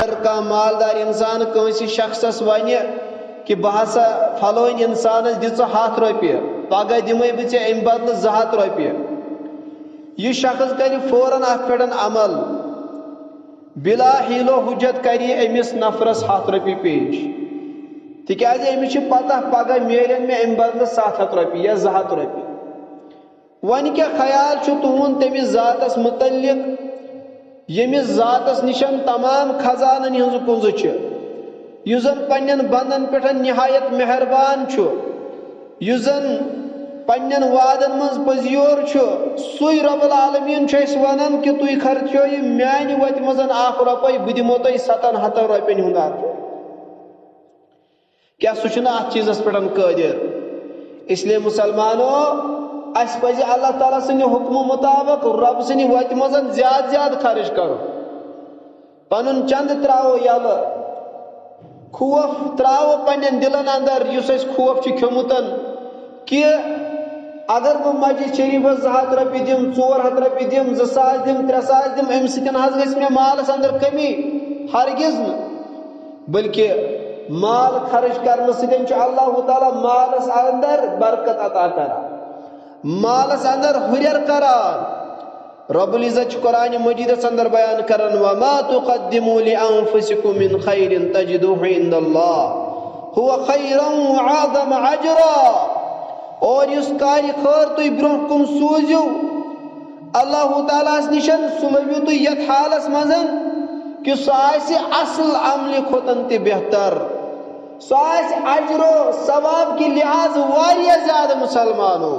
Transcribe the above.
اگر کا مالدار انسان کنسی شخصس ونہ کہ بہ ہسا فلون انسانس دژ 100 رۄپیہِ پگہ دمے بہ ژےٚ امہِ بدلہٕ 200 رۄپیہِ یہ شخص کر فوراً ات پہ عمل بلا حیل و حجت کر امس نفرس 100 رۄپیہِ پیش تکیازِ امس پتہ پگہ میلن میں امہ بدلہٕ 700 رۄپیہِ یا 200 رۄپیہِ ون کیا خیال چھُ تُہُنٛد تٔمِس ذاتس متعلق ییٚمِس ذاتس نشن تمام خزانن ہٕنٛز کنزٕ چھِ یُس زن پننٮ۪ن بندن پٮ۪ٹھ نہایت مہربان چھُ یُس زن پننٮ۪ن وعدن منٛز پٔزیور چھُ سُے رب العالمیٖن چھُ اَسہِ ونان کہ تُہۍ خرچٲیِو میانہِ وتہِ منٛز 1 رۄپے بہٕ دِمو تۄہہِ 700 رۄپین ہُنٛد اکھ کیا سُہ چھُنہٕ اتھ چیٖزس پٮ۪ٹھ قٲدر اس لیے مسلمانو اس پزِ اللہ تعالیٰ سٕنٛدِ حکمہٕ مطابق رب سٕنٛدِ وتہِ منٛز زیادٕ زیادٕ خرچ کرُن پنُن چند تراوو یلہٕ خوف تراوو پننٮ۪ن دلن اندر یُس أسۍ خوف چھُ کھیوٚمُت کہ اگر بہٕ مسجد شریفس 200 رۄپیہِ دِم 400 رۄپیہِ دِم 2,000 دِم 3,000 دِم امہِ سۭتۍ حظ گژھِ مےٚ مالس اندر کمی ہرگز نہٕ بلکہ مال خرچ کرنہٕ سۭتۍ چھُ اللہ تعالیٰ مالس اندر برکت عطا کران مالس اندر ہُریر کران رب العزت چھُ قرآن مجیدس اندر بیان کران وما تقدموا لانفسکم من خیر تجدوه عند اللہ هو خیرا وعظم اجرا اور یُس کارِ خٲر تُہۍ برونٛہہ کُن سوٗزِو اللہ تعالیٰ ہس نِشن سُہ لٔبِو تُہۍ یتھ حالس منٛز کہ سُہ آسہِ اصل عملہِ کھۄتن تہِ بہتر سُہ آسہِ اجر و ثواب کہ لحاظ واریاہ زیادٕ مسلمانو